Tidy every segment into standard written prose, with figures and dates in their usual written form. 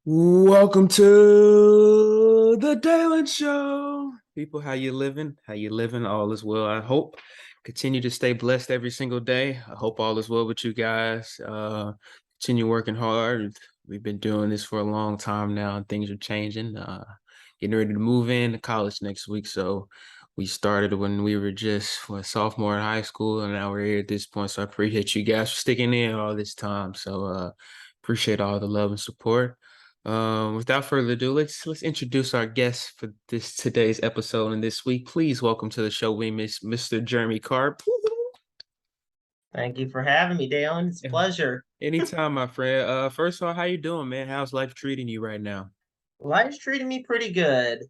Welcome to the Dalen Show. People, how you living? How you living? All is well, I hope. Continue to stay blessed every single day. I hope all is well with you guys. Continue working hard. We've been doing this for a long time now, and things are changing. Getting ready to move in to college next week. So we started when we were just sophomore in high school, and now we're here at this point. So I appreciate you guys for sticking in all this time. So appreciate all the love and support. Without further ado, let's introduce our guest for this today's episode and this week. Please welcome to the show, we miss Mr. Jeremy Karp. Thank you for having me, Dalen. It's a Yeah. pleasure. Anytime, my friend. First of all, how you doing, man? How's life treating you right now? Life's treating me pretty good.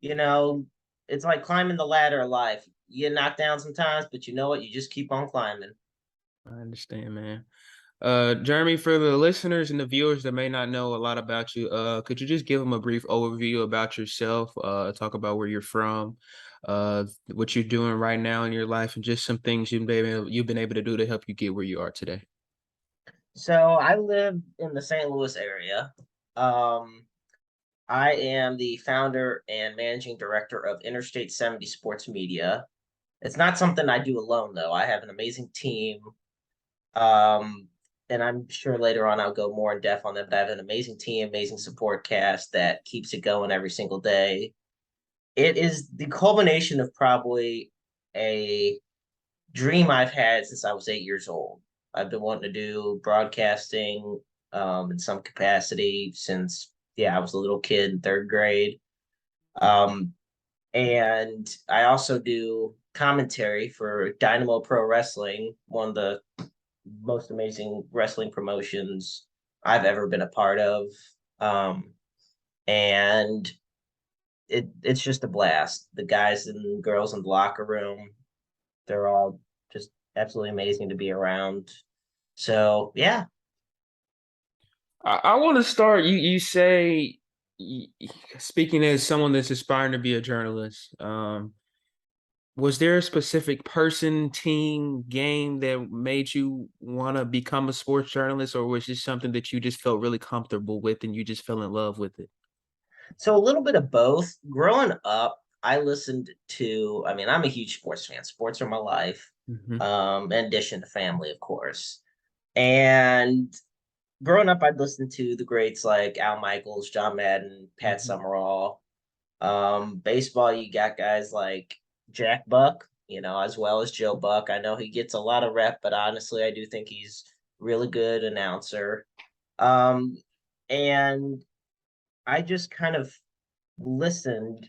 You know, it's like climbing the ladder of life. You get knocked down sometimes, but you know what? You just keep on climbing. I understand, man. Jeremy, for the listeners and the viewers that may not know a lot about you, could you just give them a brief overview about yourself? Talk about where you're from, what you're doing right now in your life, and just some things you've been able to do to help you get where you are today. So I live in the St. Louis area. Um, I am the founder and managing director of Interstate 70 Sports Media. It's not something I do alone, though. I have an amazing team. Um, and I'm sure later on I'll go more in depth on that, but I have an amazing team, amazing support cast that keeps it going every single day. It is the culmination of probably a dream I've had since I was 8 years old. I've been wanting to do broadcasting in some capacity since, yeah, I was a little kid in third grade. Um, and I also do commentary for Dynamo Pro Wrestling, one of the most amazing wrestling promotions I've ever been a part of. Um, and it's just a blast. The guys and girls in the locker room, they're all just absolutely amazing to be around. So yeah. I want to start. You say, y- speaking as someone that's aspiring to be a journalist, was there a specific person, team, game that made you want to become a sports journalist, or was it something that you just felt really comfortable with and you just fell in love with it? So a little bit of both. Growing up, I listened to, I mean, I'm a huge sports fan. Sports are my life. Hmm. In addition to family, of course. And growing up, I'd listen to the greats like Al Michaels, John Madden, Pat Hmm. Summerall. Baseball, you got guys like Jack Buck, as well as Joe Buck. I know he gets a lot of rep, but honestly, I do think he's really good announcer. Um, and I just kind of listened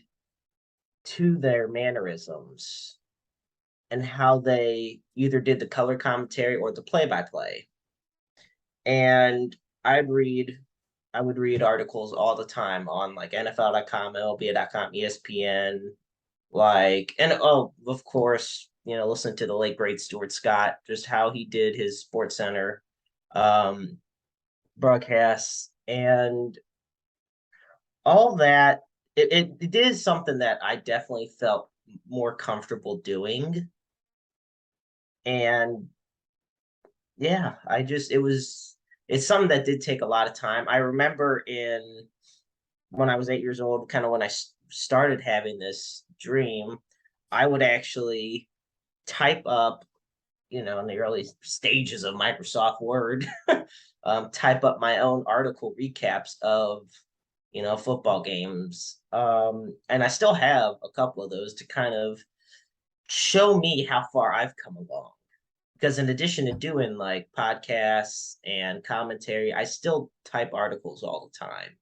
to their mannerisms and how they either did the color commentary or the play-by-play. And I'd read I would read articles all the time on like NFL.com, MLB.com, ESPN, and oh, of course, listen to the late great Stuart Scott, just how he did his Sports Center um, broadcasts and all that. It is something that I definitely felt more comfortable doing. And yeah, it's something that did take a lot of time. I remember in when I was 8 years old, kind of when I started having this dream, I would actually type up, in the early stages of Microsoft Word, type up my own article recaps of, football games. And I still have a couple of those to kind of show me how far I've come along. Because in addition to doing like podcasts and commentary, I still type articles all the time.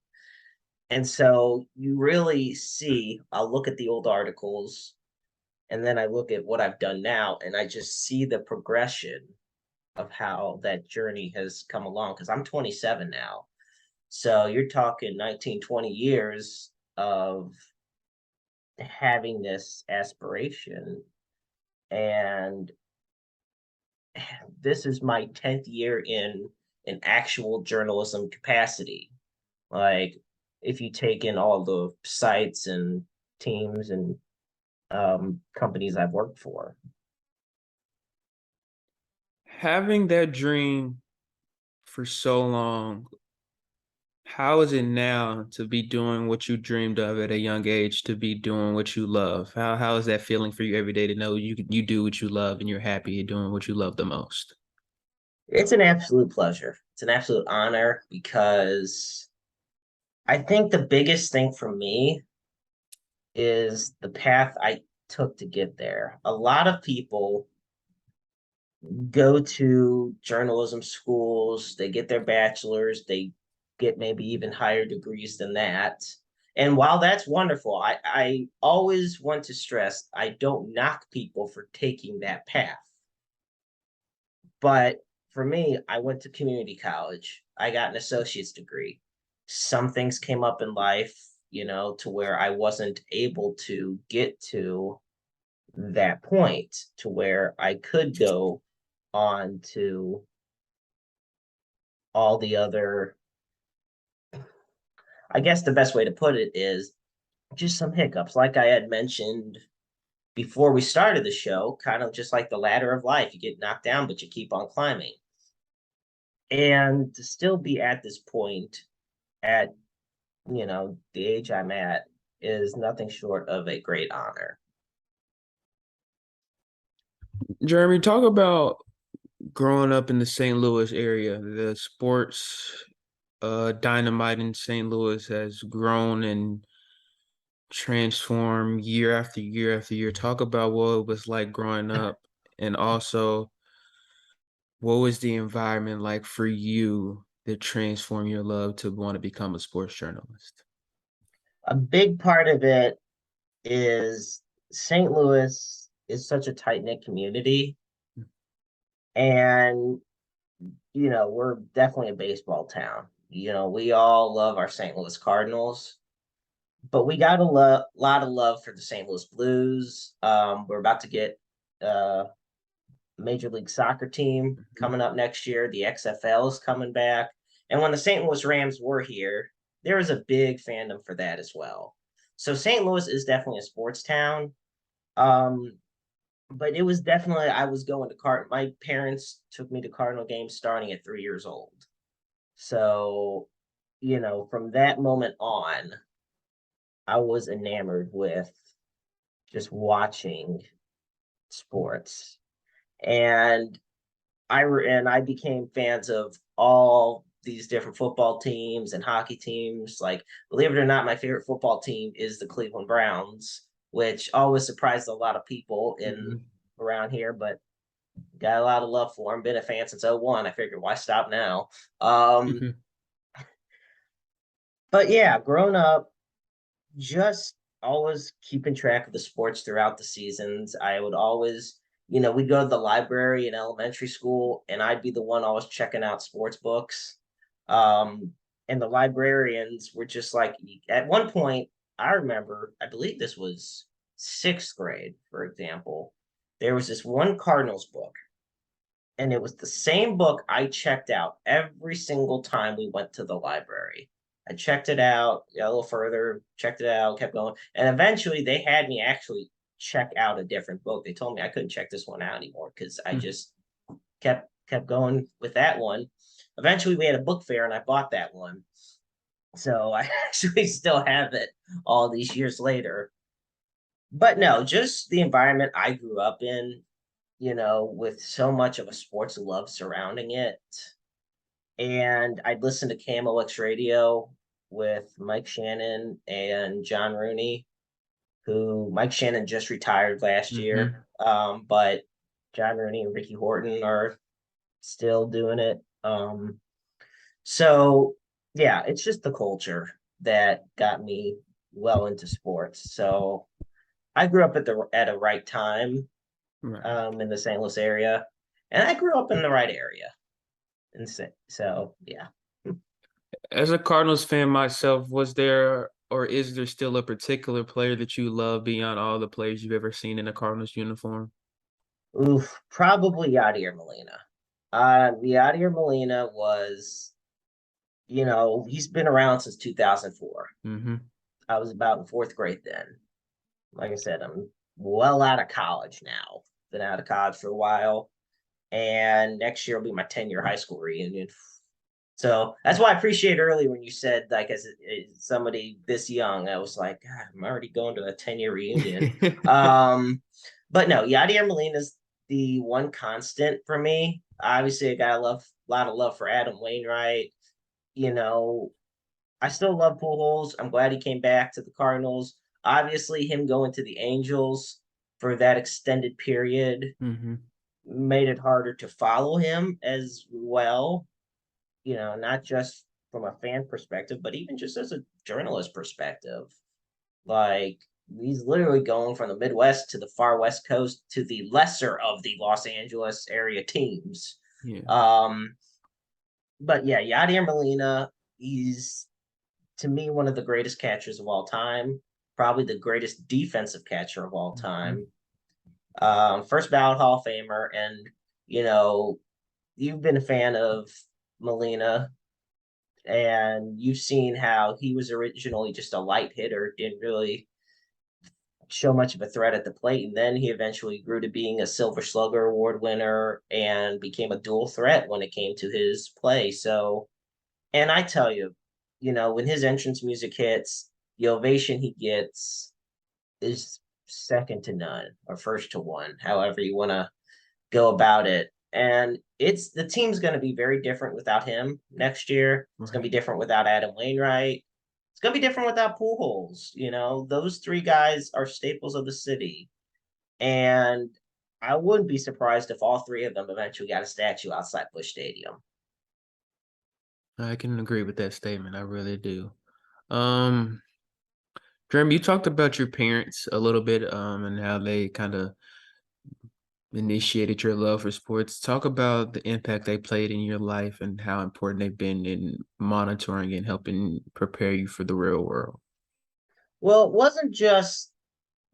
And so you really see, I'll look at the old articles and then I look at what I've done now and I just see the progression of how that journey has come along. Because I'm 27 now. So you're talking 19, 20 years of having this aspiration. And this is my 10th year in an actual journalism capacity. Like, if you take in all the sites and teams and companies I've worked for. Having that dream for so long, How is it now to be doing what you dreamed of at a young age, to be doing what you love? How is that feeling for you every day to know you do what you love and you're happy you're doing what you love the most? It's an absolute pleasure. It's an absolute honor because I think the biggest thing for me is the path I took to get there. A lot of people go to journalism schools, they get their bachelor's, they get maybe even higher degrees than that. And while that's wonderful, I always want to stress I don't knock people for taking that path. But for me, I went to community college. I got an associate's degree. Some things came up in life, to where I wasn't able to get to that point to where I could go on to all the other, I guess the best way to put it is just some hiccups. Like I had mentioned before we started the show, kind of just like the ladder of life. You get knocked down, but you keep on climbing. And to still be at this point at, the age I'm at is nothing short of a great honor. Jeremy, talk about growing up in the St. Louis area. The sports dynamite in St. Louis has grown and transformed year after year after year. Talk about what it was like growing up, and also what was the environment like for you that transformed your love to want to become a sports journalist? A big part of it is St. Louis is such a tight knit community. And, we're definitely a baseball town. We all love our St. Louis Cardinals, but we got a lot of love for the St. Louis Blues. We're about to get a Major League Soccer team Mhm. coming up next year. The XFL is coming back. And when the St. Louis Rams were here, there was a big fandom for that as well. So St. Louis is definitely a sports town. Um, but it was definitely I was going to My parents took me to Cardinal games starting at 3 years old. So, from that moment on, I was enamored with just watching sports. And I became fans of all these different football teams and hockey teams. Like, believe it or not, my favorite football team is the Cleveland Browns, which always surprised a lot of people in Mhm. around here, but got a lot of love for them. Been a fan since '01. I figured why stop now. Um, Mhm. but yeah, grown up, just always keeping track of the sports throughout the seasons. I would always, we'd go to the library in elementary school, and I'd be the one always checking out sports books. Um, and the librarians were just like, at one point, I remember, I believe this was sixth grade, for example, there was this one Cardinals book, and it was the same book I checked out every single time we went to the library. I checked it out, got a little further, checked it out, kept going, and eventually they had me actually check out a different book. They told me I couldn't check this one out anymore because I Mhm. just kept going with that one. Eventually, we had a book fair, and I bought that one, so I actually still have it all these years later. But no, just the environment I grew up in, with so much of a sports love surrounding it. And I'd listen to KMOX radio with Mike Shannon and John Rooney, who Mike Shannon just retired last Mhm. year. But John Rooney and Ricky Horton are still doing it. So yeah, it's just the culture that got me well into sports. So I grew up at a right time Right. in the St. Louis area, and I grew up in the right area. And so yeah. As a Cardinals fan myself, was there or is there still a particular player that you love beyond all the players you've ever seen in a Cardinals uniform? Oof, probably Yadier Molina. Yadier Molina was, he's been around since 2004. Hmm. I was about in fourth grade then. Like I said, I'm well out of college now. Been out of college for a while. And next year will be my 10-year high school reunion. So that's why I appreciate earlier when you said, like, as somebody this young, I was like, God, I'm already going to a 10-year reunion. Um, but no, Yadier Molina's the one constant for me. Obviously, I got a lot of love for Adam Wainwright. You know, I still love Pujols. I'm glad he came back to the Cardinals. Obviously, him going to the Angels for that extended period Hmm. made it harder to follow him as well, not just from a fan perspective, but even just as a journalist perspective. Like, he's literally going from the Midwest to the far West Coast to the lesser of the Los Angeles area teams. Yeah. Um, but yeah, Yadier Molina, he's to me one of the greatest catchers of all time, probably the greatest defensive catcher of all Hmm. time. First ballot Hall of Famer, and you know, you've been a fan of Molina, and you've seen how he was originally just a light hitter, didn't really show much of a threat at the plate, and then he eventually grew to being a Silver Slugger Award winner and became a dual threat when it came to his play. So, and I tell you, when his entrance music hits, the ovation he gets is second to none or first to one, however you want to go about it. And it's the team's going to be very different without him next year. It's going to Right. be different without Adam Wainwright. It's going to be different without Pujols. Those three guys are staples of the city. And I wouldn't be surprised if all three of them eventually got a statue outside Busch Stadium. I can agree with that statement. I really do. Um, Jeremy, you talked about your parents a little bit, and how they kind of initiated your love for sports. Talk about the impact they played in your life and how important they've been in monitoring and helping prepare you for the real world. Well, it wasn't just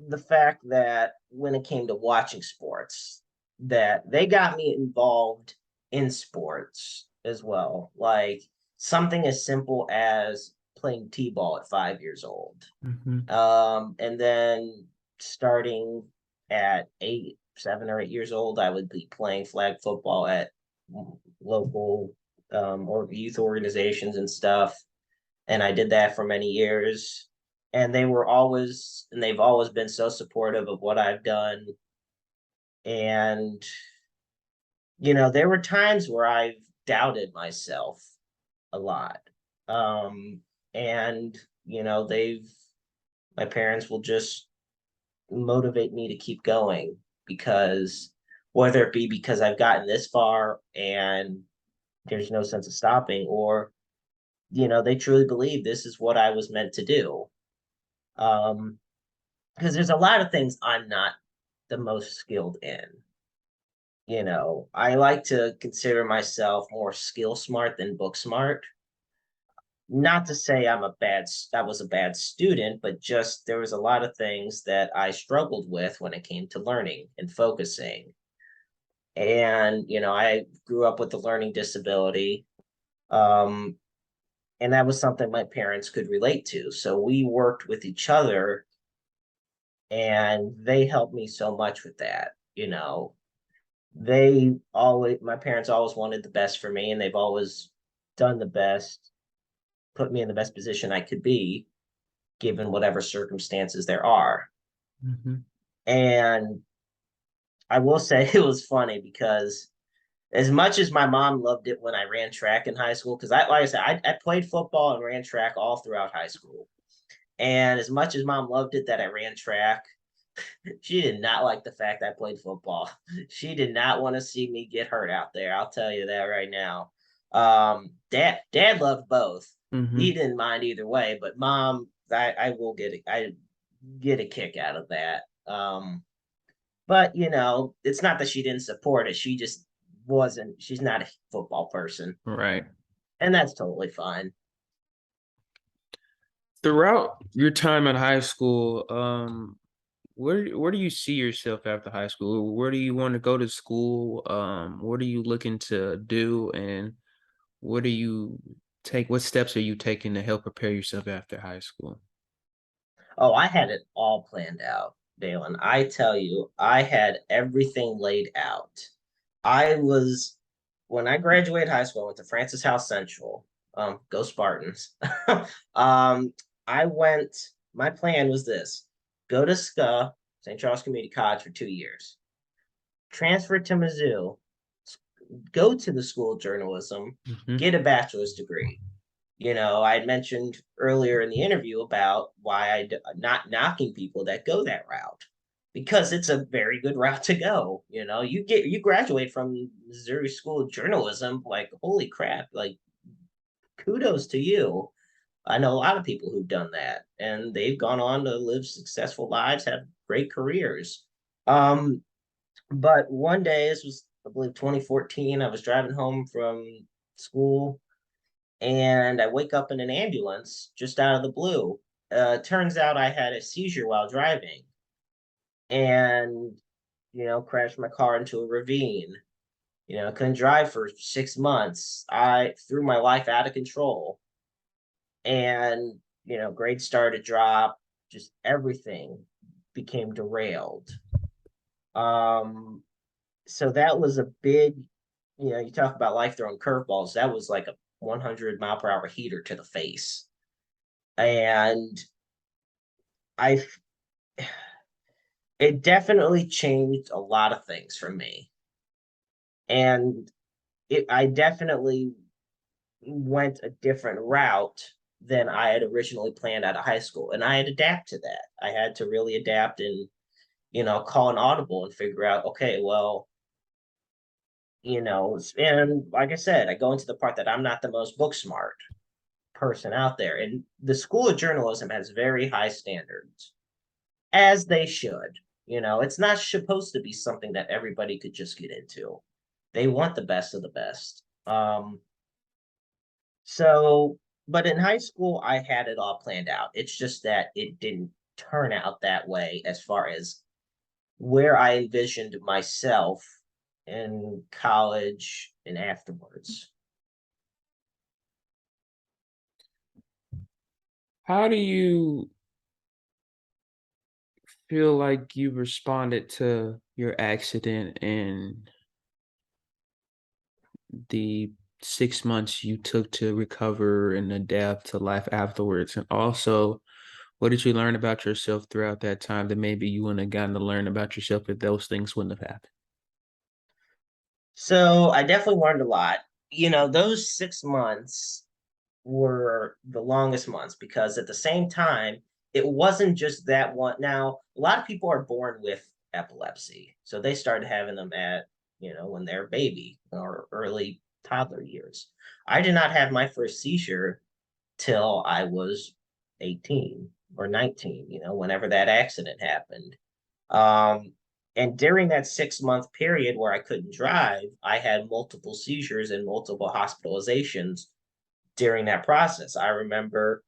the fact that when it came to watching sports, that they got me involved in sports as well. Like something as simple as playing t-ball at 5 years old. Hmm. And then starting at 7 or 8 years old, I would be playing flag football at local or youth organizations and stuff. And I did that for many years. And they've always been so supportive of what I've done. And, there were times where I've doubted myself a lot. Um, and, my parents will just motivate me to keep going because whether it be because I've gotten this far and there's no sense of stopping, or, they truly believe this is what I was meant to do. Um, because there's a lot of things I'm not the most skilled in. I like to consider myself more skill smart than book smart. Not to say I was a bad student, but just there was a lot of things that I struggled with when it came to learning and focusing. And, I grew up with a learning disability. Um, and that was something my parents could relate to. So we worked with each other and they helped me so much with that. My parents always wanted the best for me and they've always done the best, put me in the best position I could be given whatever circumstances there are. Hmm. And I will say it was funny because as much as my mom loved it when I ran track in high school, because like I said, I played football and ran track all throughout high school. And as much as mom loved it that I ran track, she did not like the fact I played football. She did not want to see me get hurt out there. I'll tell you that right now. Dad loved both. He Hmm. didn't mind either way, but mom, I will I get a kick out of that. But it's not that she didn't support it. She just wasn't. She's not a football person, Right. and that's totally fine. Throughout your time in high school, where do you see yourself after high school? Where do you want to go to school? What are you looking to do, and what do you what steps are you taking to help prepare yourself after high school? Oh, I had it all planned out, Dalen. I tell you, I had everything laid out. I was when I graduated high school, I went to Francis House Central. Go Spartans. um, I went. My plan was this: go to SCA, St. Charles Community College, for 2 years, transfer to Mizzou, go to the School of Journalism, Mhm. get a bachelor's degree. I had mentioned earlier in the interview about why not knocking people that go that route, because it's a very good route to go. You graduate from Missouri School of Journalism, like holy crap, like kudos to you. I know a lot of people who've done that, and they've gone on to live successful lives, have great careers. Um, but one day, this was I believe 2014, I was driving home from school, and I wake up in an ambulance just out of the blue. Turns out I had a seizure while driving, and crashed my car into a ravine. Couldn't drive for 6 months. I threw my life out of control, and grades started to drop. Just everything became derailed. Um, so that was a big, you talk about life throwing curveballs. That was like a 100-mile-per-hour heater to the face, and I it definitely changed a lot of things for me. And I definitely went a different route than I had originally planned out of high school. And I had to adapt to that. I had to really adapt and, call an audible and figure out, okay, well, and like I said, I go into the part that I'm not the most book smart person out there. And the School of Journalism has very high standards, as they should. It's not supposed to be something that everybody could just get into. They want the best of the best. So, but in high school, I had it all planned out. It's just that it didn't turn out that way as far as where I envisioned myself in college and afterwards. How do you feel like you responded to your accident and the 6 months you took to recover and adapt to life afterwards? And also, what did you learn about yourself throughout that time that maybe you wouldn't have gotten to learn about yourself if those things wouldn't have happened? So I definitely learned a lot. Those 6 months were the longest months because at the same time, it wasn't just that one. Now, a lot of people are born with epilepsy. So they started having them when they're a baby or early toddler years. I did not have my first seizure till I was 18 or 19, whenever that accident happened. Um, and during that 6 month period where I couldn't drive, I had multiple seizures and multiple hospitalizations during that process. I remember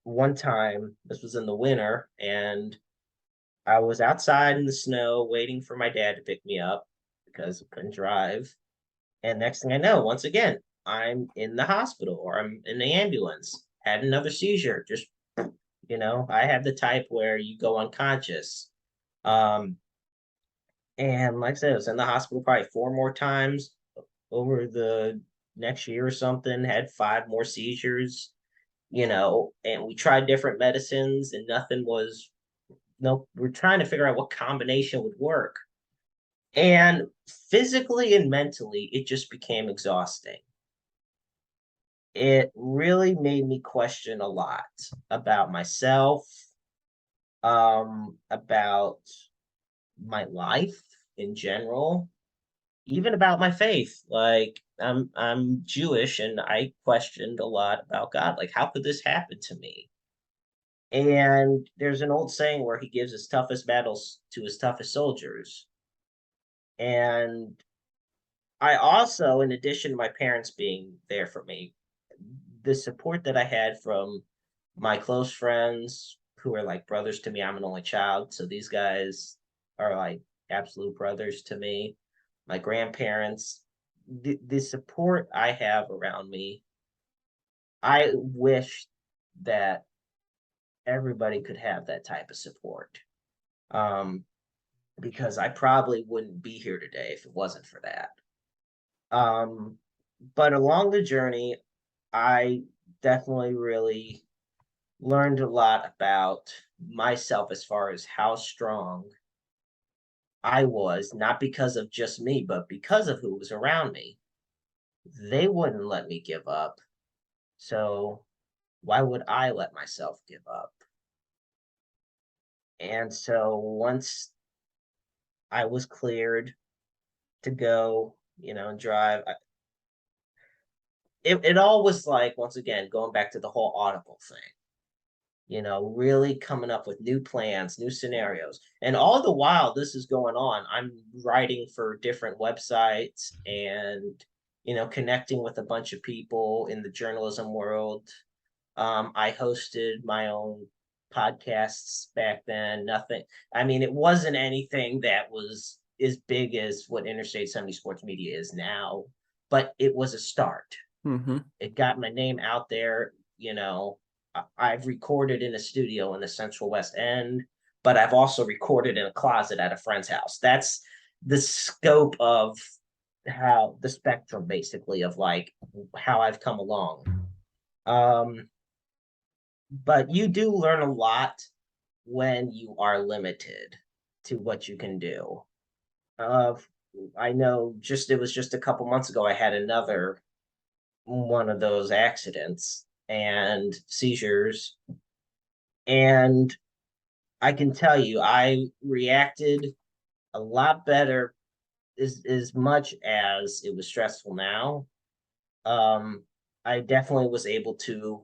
one time, this was in the winter, and I was outside in the snow waiting for my dad to pick me up because I couldn't drive. And next thing I know, once again, I'm in the hospital or I'm in the ambulance, had another seizure. Just, I have the type where you go unconscious. Um, and like I said, I was in the hospital probably 4 more times over the next year or something, had 5 more seizures, and we tried different medicines and nothing was, no, we're trying to figure out what combination would work. And physically and mentally, it just became exhausting. It really made me question a lot about myself, about my life in general, even about my faith. Like I'm Jewish and I questioned a lot about God. Like, how could this happen to me? And there's an old saying where he gives his toughest battles to his toughest soldiers. And I also, in addition to my parents being there for me, the support that I had from my close friends who are like brothers to me. I'm an only child, so these guys are like absolute brothers to me. My grandparents, the support I have around me, I wish that everybody could have that type of support. Um, because I probably wouldn't be here today if it wasn't for that. Um, but along the journey, I definitely really learned a lot about myself as far as how strong I was, not because of just me, but because of who was around me. They wouldn't let me give up. So why would I let myself give up? And so once I was cleared to go, and drive, it all was like, once again, going back to the whole Audible thing, really coming up with new plans, new scenarios. And all the while this is going on, I'm writing for different websites and, connecting with a bunch of people in the journalism world. I hosted my own podcasts back then. Nothing, I mean, it wasn't anything that was as big as what Interstate 70 Sports Media is now, but it was a start. Mm-hmm. It got my name out there. I've recorded in a studio in the Central West End, but I've also recorded in a closet at a friend's house. That's the scope of how the spectrum, basically, of like how I've come along. Um, but you do learn a lot when you are limited to what you can do. Uh, I know it was just a couple months ago I had another one of those accidents and seizures. And I can tell you, I reacted a lot better, as much as it was stressful now. Um, I definitely was able to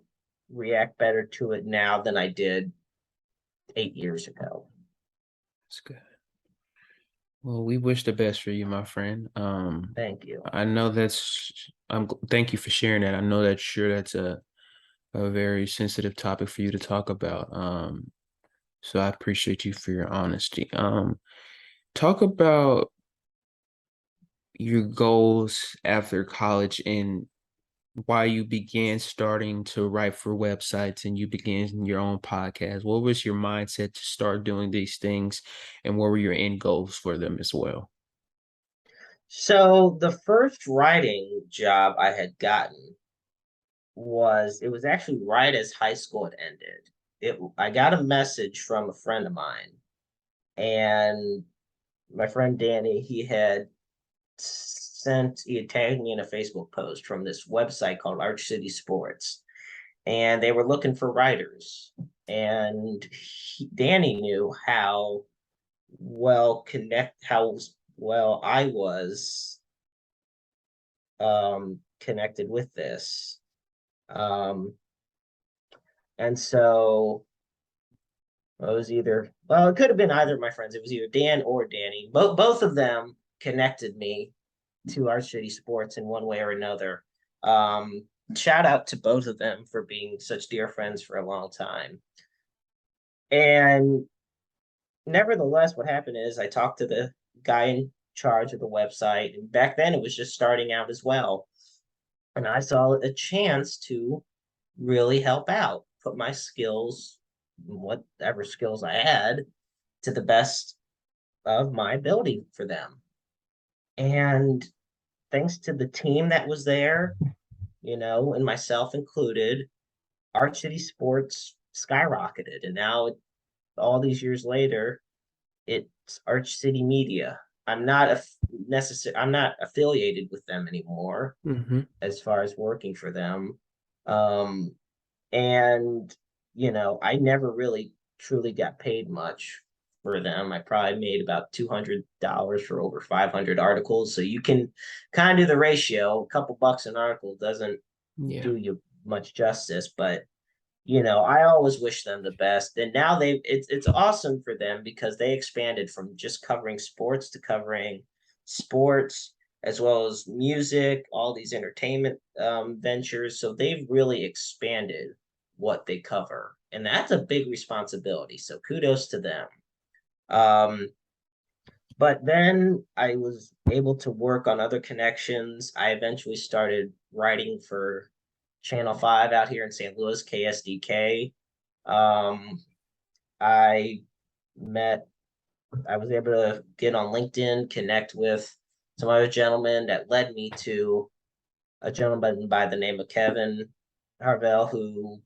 react better to it now than I did 8 years ago. That's good. Well, we wish the best for you, my friend. Thank you. I know thank you for sharing that. I know that sure that's a very sensitive topic for you to talk about. So I appreciate you for your honesty. Talk about your goals after college and why you began starting to write for websites and you began your own podcast. What was your mindset to start doing these things, and what were your end goals for them as well? So the first writing job I had gotten it was actually right as high school had ended. I got a message from a friend of mine, and my friend Danny, he had tagged me in a Facebook post from this website called Arch City Sports, and they were looking for writers. And Danny knew how well I was connected with this. Um, and so it could have been either of my friends. It was either Dan or Danny. Both of them connected me to Arch City Sports in one way or another. Um, Shout out to both of them for being such dear friends for a long time. And nevertheless, what happened is I talked to the guy in charge of the website, and back then it was just starting out as well. And I saw a chance to really help out, put my skills, whatever skills I had, to the best of my ability for them. And thanks to the team that was there, and myself included, Arch City Sports skyrocketed. And now, all these years later, it's Arch City Media. I'm not affiliated with them anymore Mm-hmm. as far as working for them. Um, and I never really truly got paid much for them. I probably made about $200 for over 500 articles, so you can kind of do the ratio. A couple bucks an article doesn't Yeah. do you much justice, but I always wish them the best. And now it's awesome for them because they expanded from just covering sports to covering sports as well as music, all these entertainment ventures. So they've really expanded what they cover, and that's a big responsibility. So kudos to them. Um, but then I was able to work on other connections. I eventually started writing for Channel 5 out here in St. Louis, KSDK. Um, I met, I was able to get on LinkedIn, connect with some other gentlemen that led me to a gentleman by the name of Kevin Harvell, who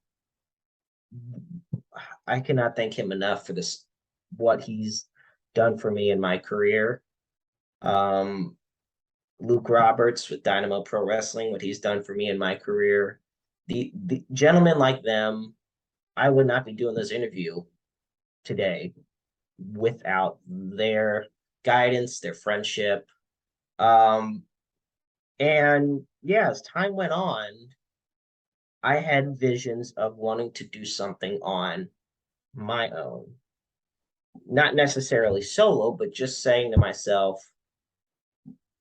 I cannot thank him enough for this, what he's done for me in my career. Um, Luke Roberts with Dynamo Pro Wrestling, what he's done for me in my career. The gentlemen like them, I would not be doing this interview today without their guidance, their friendship. Um, and yeah, as time went on, I had visions of wanting to do something on my own, not necessarily solo, but just saying to myself,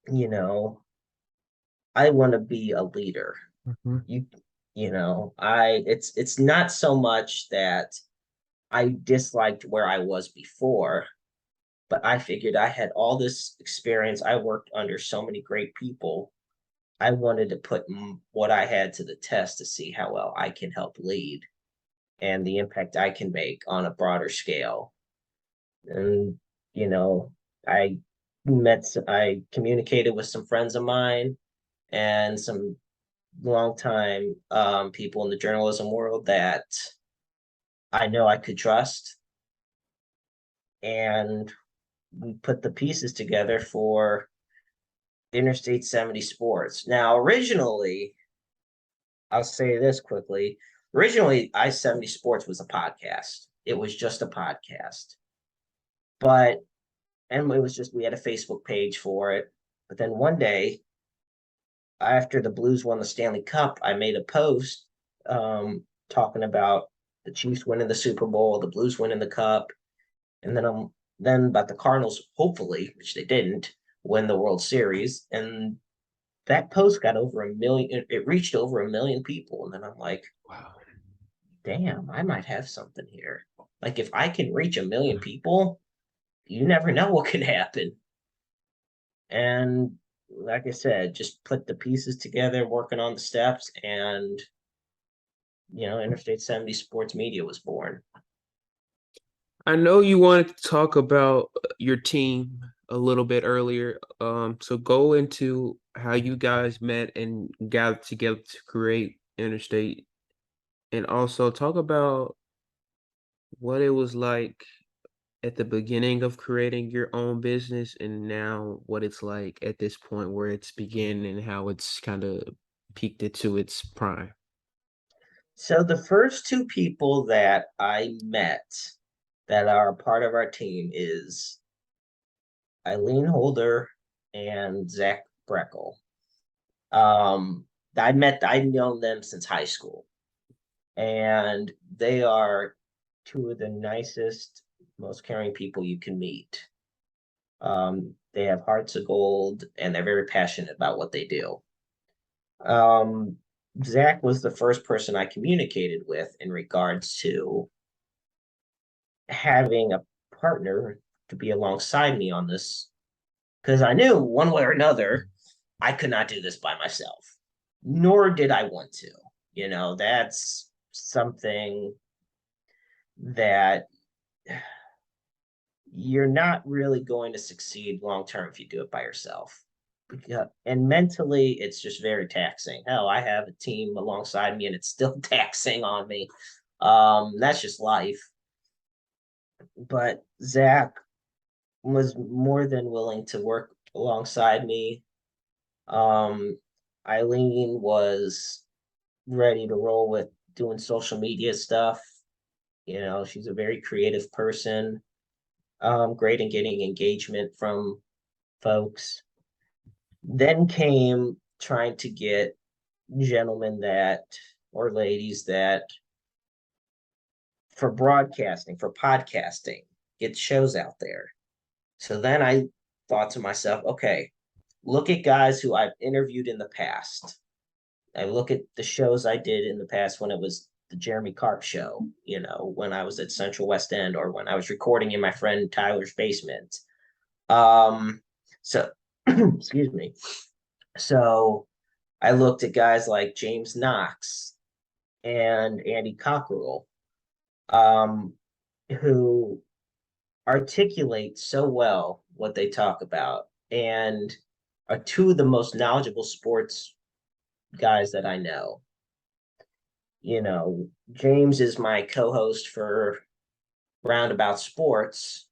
you know, I want to be a leader. Mhm. You, I it's not so much that I disliked where I was before, but I figured I had all this experience. I worked under so many great people. I wanted to put what I had to the test to see how well I can help lead and the impact I can make on a broader scale. And, you know, I I communicated with some friends of mine and some longtime people in the journalism world that I know I could trust. And we put the pieces together for Interstate 70 Sports. Now, originally, I'll say this quickly. Originally, I 70 Sports was a podcast. It was just a podcast. But, and it was just, we had a Facebook page for it. But then one day, after the Blues won the Stanley Cup, I made a post talking about the Chiefs winning the Super Bowl, the Blues winning the Cup, and then about the Cardinals, hopefully, which they didn't, win the World Series. And that post got over a million. It reached over a million people, and then I'm like, Wow. damn, I might have something here. Like if I can reach a million people, you never know what can happen. And like I said, just put the pieces together, working on the steps, and Interstate 70 Sports Media was born. I know you wanted to talk about your team a little bit earlier. So go into how you guys met and gathered together to create Interstate, and also talk about what it was like at the beginning of creating your own business and now what it's like at this point where it's beginning and how it's kind of peaked into its prime. So the first two people that I met that are part of our team is Eileen Holder and Zach Breckel. Um, I've known them since high school, and they are two of the nicest, most caring people you can meet. They have hearts of gold, and they're very passionate about what they do. Um, Zach was the first person I communicated with in regards to having a partner to be alongside me on this because I knew one way or another I could not do this by myself, nor did I want to. That's something that you're not really going to succeed long term if you do it by yourself. And mentally, it's just very taxing. Hell, I have a team alongside me, and it's still taxing on me. That's just life. But Zach was more than willing to work alongside me. Um, Eileen was ready to roll with doing social media stuff. She's a very creative person, great in getting engagement from folks. Then came trying to get gentlemen that or ladies that for broadcasting, for podcasting, get shows out there. So then I thought to myself, okay, look at guys who I've interviewed in the past. I look at the shows I did in the past when it was the Jeremy Karp show, when I was at Central West End or when I was recording in my friend Tyler's basement. So excuse me. So I looked at guys like James Knox and Andy Cockerell, um, who articulate so well what they talk about. And are two of the most knowledgeable sports guys that I know. James is my co-host for Roundabout Sports.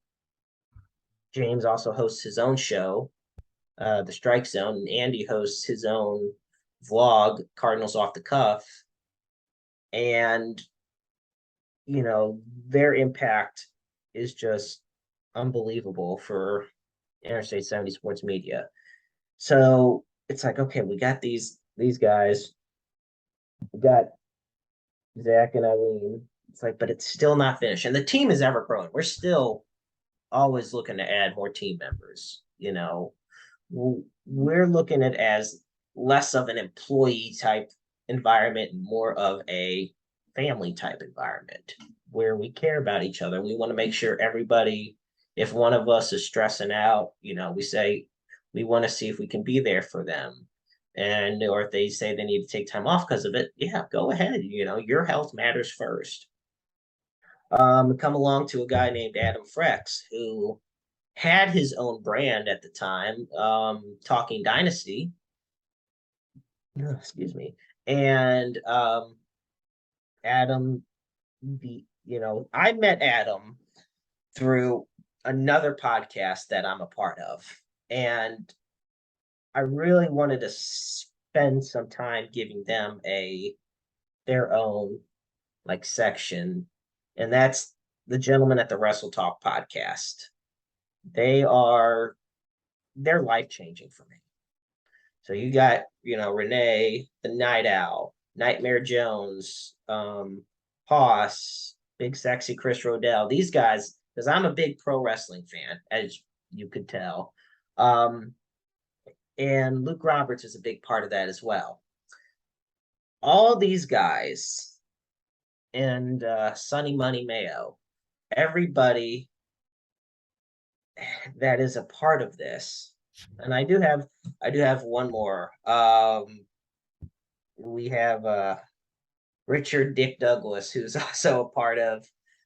James also hosts his own show, The Strike Zone, and Andy hosts his own vlog, Cardinals Off the Cuff. And, their impact is just unbelievable for Interstate 70 Sports Media. So it's like, okay, we got these guys, we got Zach and Eileen. It's like, but it's still not finished. And the team is ever growing. We're still always looking to add more team members. We're looking at as less of an employee type environment and more of a family type environment where we care about each other. We want to make sure everybody, if one of us is stressing out, we say we want to see if we can be there for them. And or if they say they need to take time off because of it, yeah, go ahead. Your health matters first. Come along to a guy named Adam Frex who had his own brand at the time, Talking Dynasty. Excuse me. And Adam, I met Adam through another podcast that I'm a part of. And I really wanted to spend some time giving them their own like section. And that's the gentleman at the Wrestle Talk podcast. They're life changing for me. So you got, Renee, the Night Owl, Nightmare Jones, Hoss, Big Sexy Chris Rodell. These guys, because I'm a big pro wrestling fan, as you could tell. And Luke Roberts is a big part of that as well. All these guys and Sonny Money Mayo, everybody that is a part of this. And I do have one more. We have Richard Dick Douglas, who's also a part of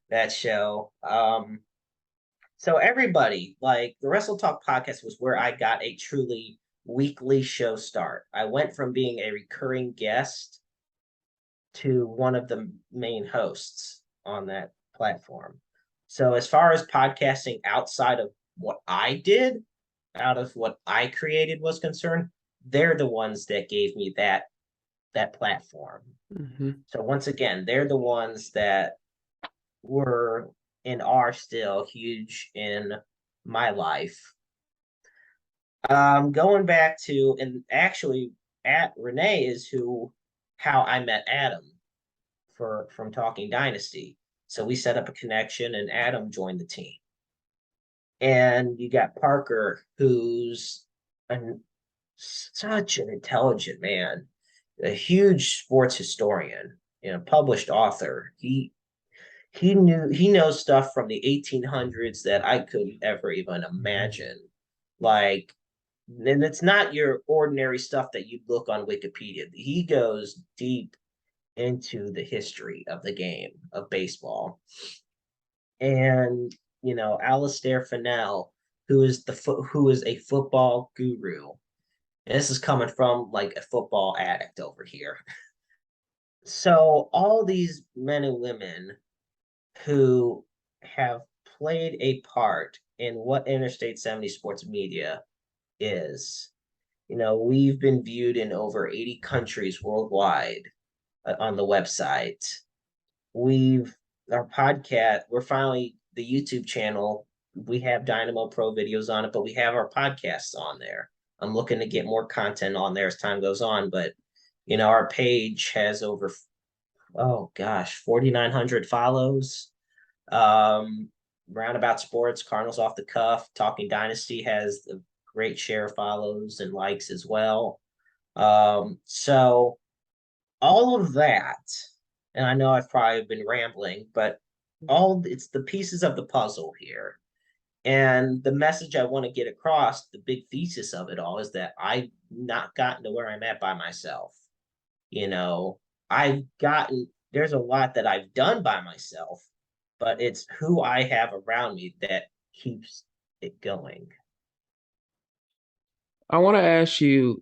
that show. So everybody, like the Wrestle Talk podcast was where I got a truly weekly show start. I went from being a recurring guest to one of the main hosts on that platform. So as far as podcasting outside of what I did, out of what I created was concerned, they're the ones that gave me that platform. Mm-hmm. So once again, they're the ones that were and are still huge in my life. Going back to and actually at Renee is how I met Adam from Talking Dynasty. So we set up a connection and Adam joined the team. And you got Parker, who's an, such an intelligent man, a huge sports historian, published author. He knows stuff from the 1800s that I couldn't ever even imagine. Like, and it's not your ordinary stuff that you look on Wikipedia. He goes deep into the history of the game of baseball. And Alistair Fennell, who is a football guru. And this is coming from like a football addict over here. So all these men and women who have played a part in what Interstate 70 Sports Media is. We've been viewed in over 80 countries worldwide on the website. Our podcast, we're finally the YouTube channel. We have Dynamo Pro videos on it, but we have our podcasts on there. I'm looking to get more content on there as time goes on, but our page has over, oh gosh, 4,900 follows. Roundabout Sports, Cardinals Off the Cuff, Talking Dynasty has a great share of follows and likes as well. So all of that, and I know I've probably been rambling, but it's the pieces of the puzzle here. And the message I want to get across, the big thesis of it all, is that I've not gotten to where I'm at by myself. I've gotten, there's a lot that I've done by myself, but it's who I have around me that keeps it going. I want to ask you,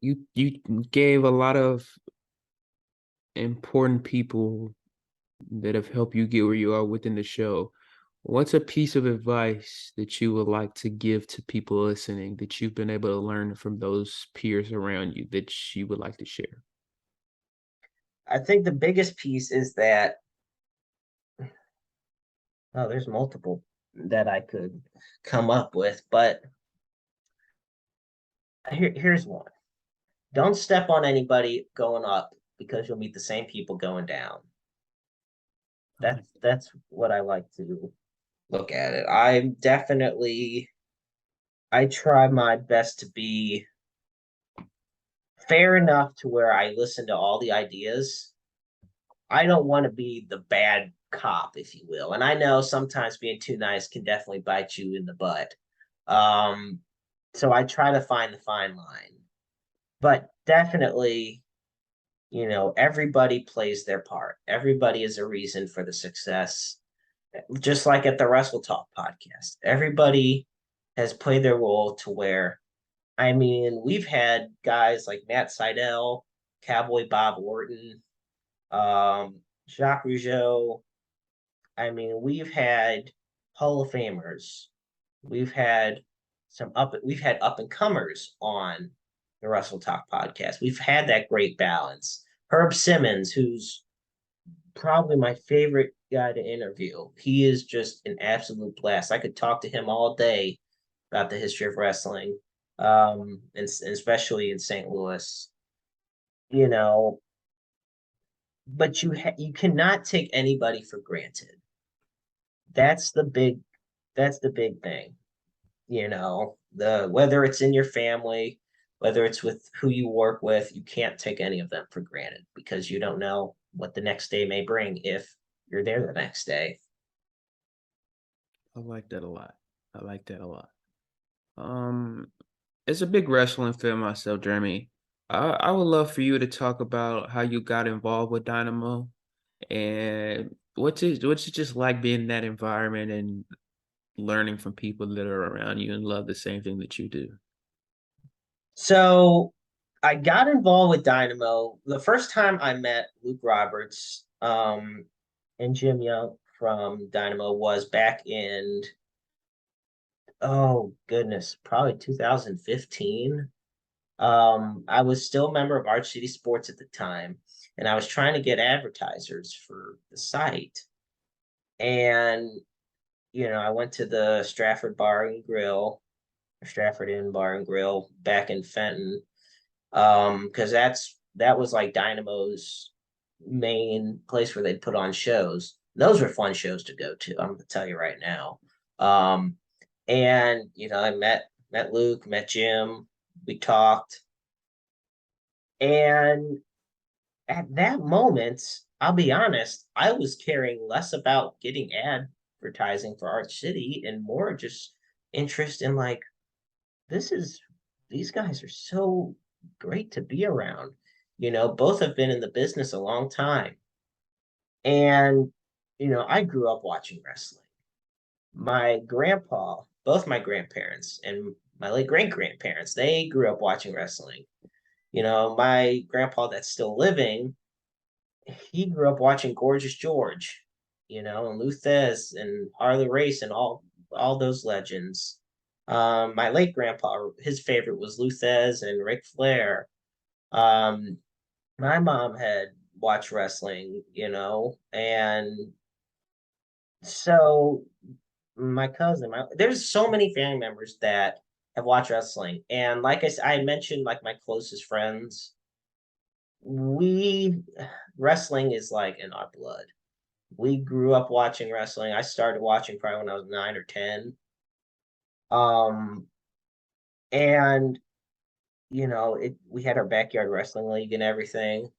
you gave a lot of important people that have helped you get where you are within the show. What's a piece of advice that you would like to give to people listening that you've been able to learn from those peers around you that you would like to share? I think the biggest piece is that, oh, there's multiple that I could come up with, but here's one. Don't step on anybody going up because you'll meet the same people going down. I like That's what I like to look at it. I try my best to be fair enough to where I listen to all the ideas. I don't want to be the bad cop, if you will. And I know sometimes being too nice can definitely bite you in the butt. Um, so I try to find the fine line. But definitely, everybody plays their part. Everybody is a reason for the success. Just like at the Wrestle Talk podcast, everybody has played their role to where, I mean, we've had guys like Matt Seidel, Cowboy Bob Orton, Jacques Rougeau. I mean, we've had Hall of Famers. We've had up and comers on the Wrestle Talk podcast. We've had that great balance. Herb Simmons, who's probably my favorite guy to interview. He is just an absolute blast. I could talk to him all day about the history of wrestling, and especially in St. Louis. You know, but you cannot take anybody for granted. That's the big that's the big thing. The whether it's in your family, whether it's with who you work with, you can't take any of them for granted because you don't know what the next day may bring if you're there the next day. I like that a lot. I like that a lot. Um, as a big wrestling fan myself, Jeremy, I would love for you to talk about how you got involved with Dynamo and what's it just like being in that environment and learning from people that are around you and love the same thing that you do. So I got involved with Dynamo. The first time I met Luke Roberts, and Jim Young from Dynamo was back in, oh goodness, probably 2015. I was still a member of Arch City Sports at the time, and I was trying to get advertisers for the site. And I went to the Stratford Inn Bar and Grill back in Fenton, because that was like Dynamo's main place where they'd put on shows. Those were fun shows to go to. I'm gonna tell you right now. Um, and I met Luke, met Jim. We talked, and at that moment, I'll be honest, I was caring less about getting advertising for Arch City and more just interest in, like, this is these guys are so great to be around. Both have been in the business a long time. And, I grew up watching wrestling. My grandpa, both my grandparents and my late great grandparents, they grew up watching wrestling. My grandpa that's still living, he grew up watching Gorgeous George, and Luthez and Harley Race and all those legends. My late grandpa, his favorite was Luthez and Ric Flair. Um, my mom had watched wrestling, and so there's so many family members that have watched wrestling, and like I had mentioned, like my closest friends, we wrestling is like in our blood. We grew up watching wrestling. I started watching probably when I was 9 or 10. Um, and we had our backyard wrestling league and everything.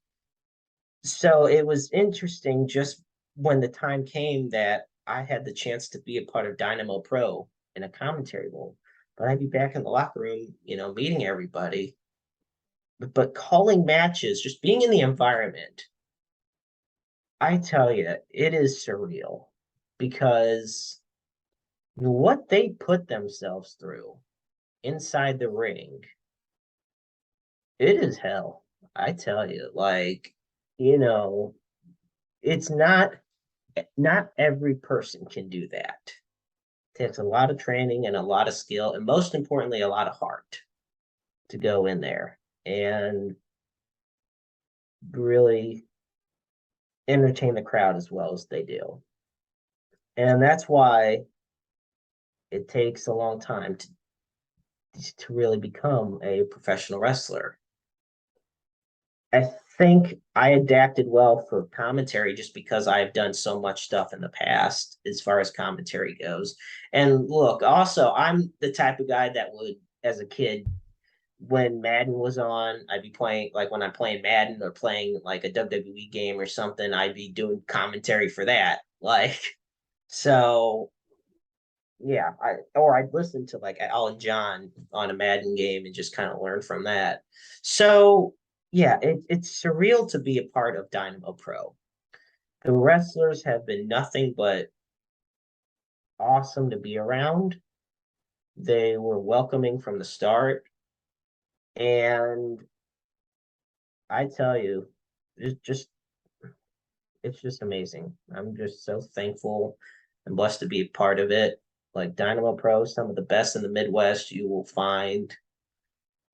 So it was interesting just when the time came that I had the chance to be a part of Dynamo Pro in a commentary role. But I'd be back in the locker room, meeting everybody. But calling matches, just being in the environment, I tell you, it is surreal because what they put themselves through. inside the ring, it is hell. I tell you, like, you know, it's not every person can do that. It takes a lot of training and a lot of skill, and most importantly, a lot of heart to go in there and really entertain the crowd as well as they do. And that's why it takes a long time to really become a professional wrestler. I think I adapted well for commentary just because I've done so much stuff in the past as far as commentary goes. And look, also, I'm the type of guy that would, as a kid, when Madden was on, I'd be playing, like when I'm playing Madden or playing like a WWE game or something, I'd be doing commentary for that. Like, so yeah, I'd listen to like Alan John on a Madden game and just kind of learn from that. So yeah, it's surreal to be a part of Dynamo Pro. The wrestlers have been nothing but awesome to be around. They were welcoming from the start, and I tell you, it's just amazing. I'm just so thankful and blessed to be a part of it. Like Dynamo Pro, some of the best in the Midwest you will find.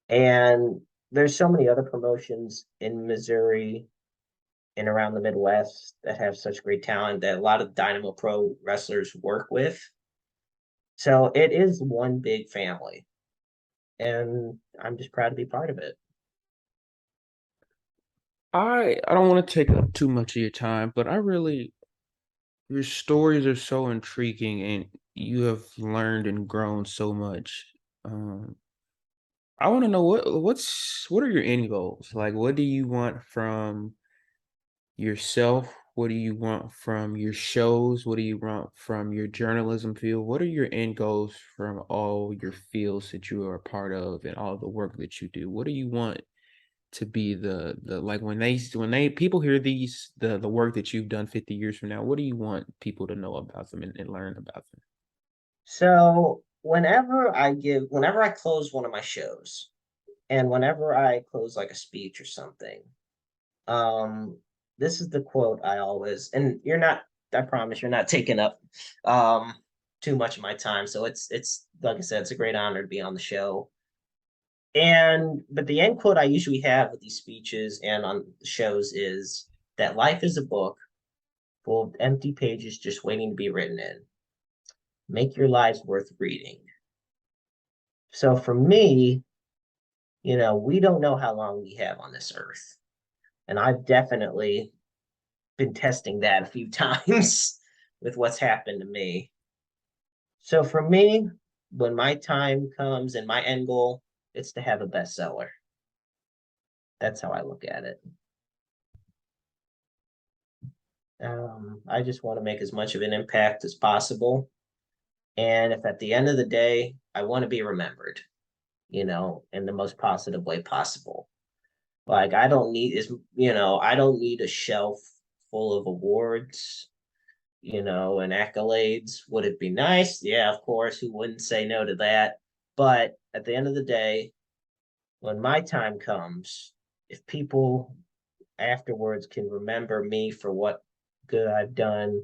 And there's so many other promotions in Missouri and around the Midwest that have such great talent that a lot of Dynamo Pro wrestlers work with. So it is one big family. And I'm just proud to be part of it. I don't want to take up too much of your time, but I really your stories are so intriguing and you have learned and grown so much. Um, I want to know what are your end goals? Like what do you want from yourself? What do you want from your shows? What do you want from your journalism field? What are your end goals from all your fields that you are a part of and all the work that you do? What do you want to be the like when they people hear the work that you've done 50 years from now, what do you want people to know about them and learn about them? So whenever I close one of my shows and whenever I close like a speech or something, um, this is the quote I always, and I promise you're not taking up um too much of my time. So it's like I said, it's a great honor to be on the show. And but the end quote I usually have with these speeches and on the shows is that life is a book full of empty pages just waiting to be written in. Make your lives worth reading. So for me, we don't know how long we have on this earth. And I've definitely been testing that a few times with what's happened to me. So for me, when my time comes and my end goal, it's to have a bestseller. That's how I look at it. I just want to make as much of an impact as possible. And if at the end of the day, I want to be remembered, in the most positive way possible. Like I don't need a shelf full of awards, and accolades. Would it be nice? Yeah, of course. Who wouldn't say no to that? But at the end of the day, when my time comes, if people afterwards can remember me for what good I've done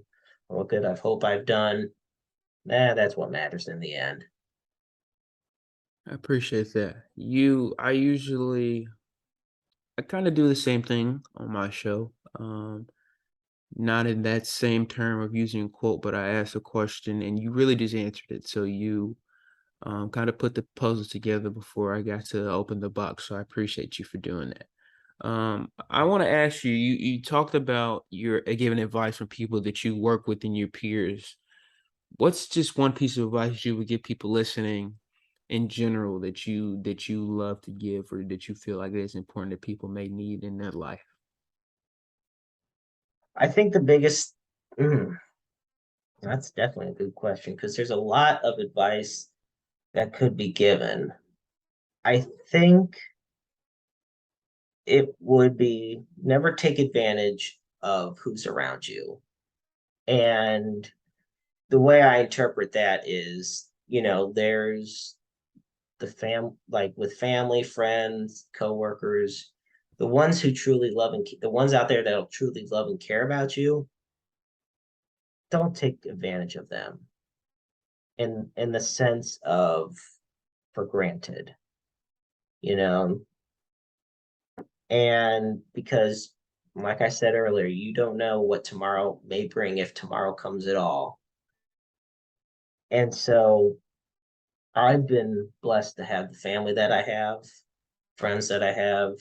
or what good I've done, that's what matters in the end. I appreciate that. I kind of do the same thing on my show. Not in that same term of using a quote, but I asked a question and you really just answered it. So you kind of put the puzzle together before I got to open the box. So I appreciate you for doing that. I want to ask you, you talked about your giving advice from people that you work with and your peers. What's just one piece of advice you would give people listening in general that you love to give or that you feel like is important that people may need in their life? I think the biggest, mm, that's definitely a good question because there's a lot of advice that could be given. I think it would be never take advantage of who's around you. And the way I interpret that is, there's with family, friends, coworkers, the ones who truly love and the ones out there that'll truly love and care about you, don't take advantage of them in the sense of for granted, you know, and because like I said earlier, you don't know what tomorrow may bring if tomorrow comes at all. And so I've been blessed to have the family that I have, friends that I have,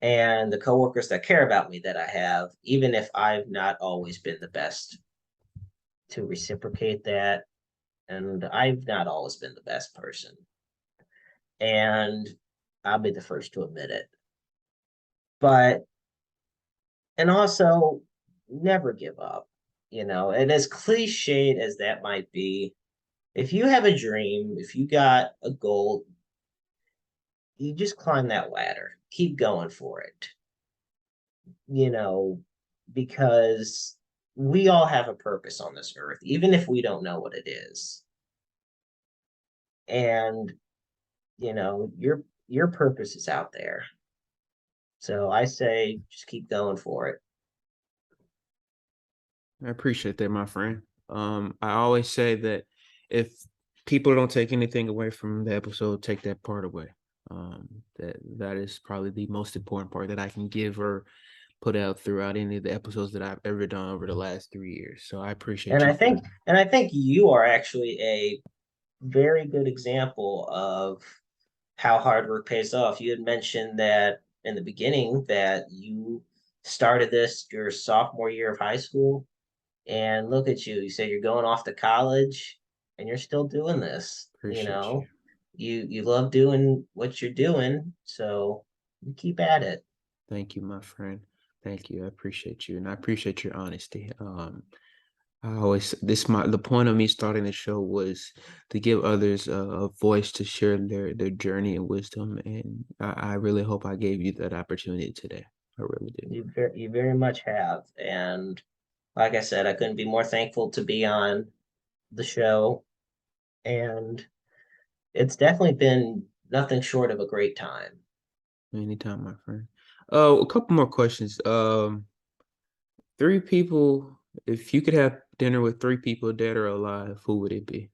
and the coworkers that care about me that I have, even if I've not always been the best to reciprocate that. And I've not always been the best person. And I'll be the first to admit it. But, and also never give up, and as cliched as that might be, if you have a dream, if you got a goal, you just climb that ladder, keep going for it, you know, because we all have a purpose on this earth, even if we don't know what it is. And, your purpose is out there. So I say just keep going for it. I appreciate that, my friend. I always say that if people don't take anything away from the episode, take that part away. That is probably the most important part that I can give or put out throughout any of the episodes that I've ever done over the last 3 years. So I And appreciate you I for that. think and I think you are actually a very good example of how hard work pays off. You had mentioned that in the beginning that you started this your sophomore year of high school, and look at you. You say you're going off to college and you're still doing this, Appreciate you. You love doing what you're doing, so you keep at it. Thank you, my friend. Thank you. I appreciate you, and I appreciate your honesty. I always this my the point of me starting the show was to give others a voice to share their journey and wisdom, and I really hope I gave you that opportunity today. I really do. You very much have. And like I said, I couldn't be more thankful to be on the show. And it's definitely been nothing short of a great time. Anytime, my friend. Oh, a couple more questions. Three people. If you could have dinner with three people, dead or alive, who would it be?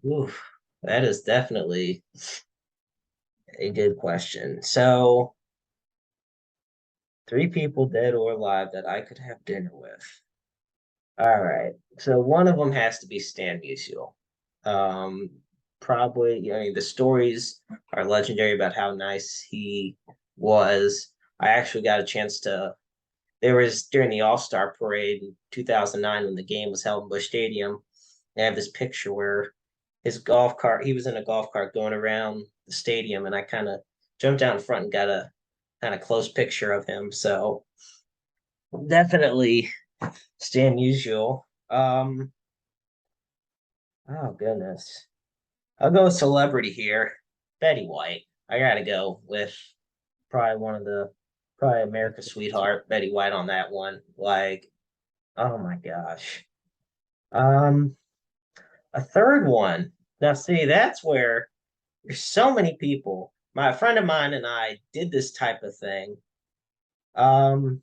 Oof, that is definitely a good question. So, three people, dead or alive, that I could have dinner with. All right. So one of them has to be Stan Musial. Um, Probably, the stories are legendary about how nice he was. I actually got a chance to. There was during the All Star Parade in 2009 when the game was held in Busch Stadium. They have this picture where his golf cart. He was in a golf cart going around the stadium, and I kind of jumped out in front and got a kind of close picture of him. So definitely Stan Musial. Oh goodness. I'll go with celebrity here. Betty White. I gotta go with probably one of the probably America's sweetheart, Betty White on that one. Like, oh my gosh. Um, a third one. Now see, that's where there's so many people. My friend of mine and I did this type of thing. Um,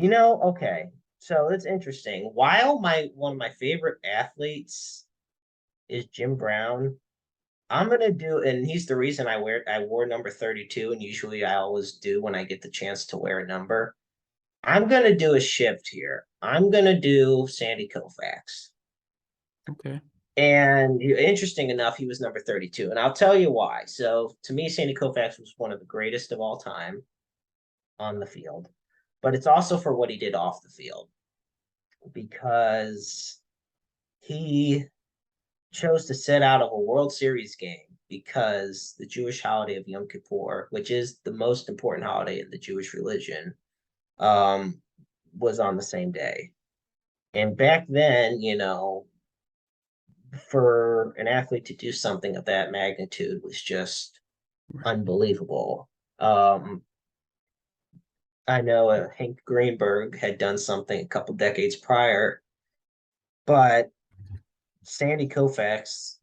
okay. So it's interesting. While my one of my favorite athletes is Jim Brown, I'm gonna do, and he's the reason I wore number 32, and usually I always do when I get the chance to wear a number. I'm gonna do a shift here. I'm gonna do Sandy Koufax. Okay. And interesting enough, he was number 32, and I'll tell you why. So to me, Sandy Koufax was one of the greatest of all time on the field, but it's also for what he did off the field because he chose to set out of a World Series game because the Jewish holiday of Yom Kippur, which is the most important holiday in the Jewish religion, um, was on the same day. And back then, for an athlete to do something of that magnitude was just Right. unbelievable. Um, I know Hank Greenberg had done something a couple decades prior, but Sandy Koufax,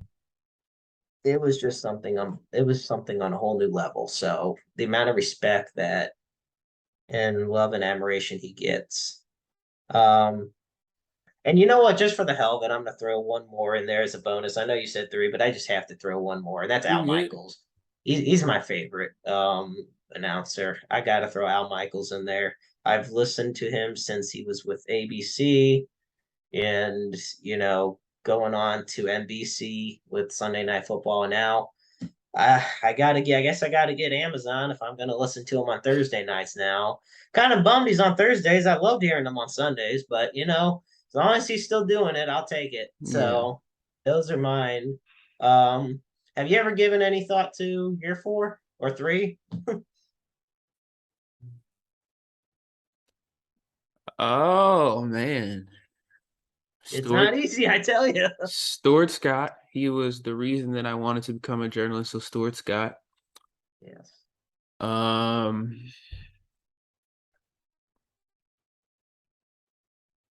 it was just something it was something on a whole new level. So the amount of respect that and love and admiration he gets. Um, and you know what? Just for the hell of it, I'm gonna throw one more in there as a bonus. I know you said three, but I just have to throw one more, and that's You Al good? Michaels. He's my favorite announcer. I gotta throw Al Michaels in there. I've listened to him since he was with ABC, and going on to NBC with Sunday Night Football, and now I gotta get. I guess I gotta get Amazon if I'm gonna listen to him on Thursday nights now. Kind of bummed he's on Thursdays. I loved hearing him on Sundays, but as long as he's still doing it, I'll take it. Yeah. So those are mine. Um, have you ever given any thought to year four or three? Oh man. It's Stuart not easy, I tell you. Stuart Scott. He was the reason that I wanted to become a journalist. So Stuart Scott. Yes. Um,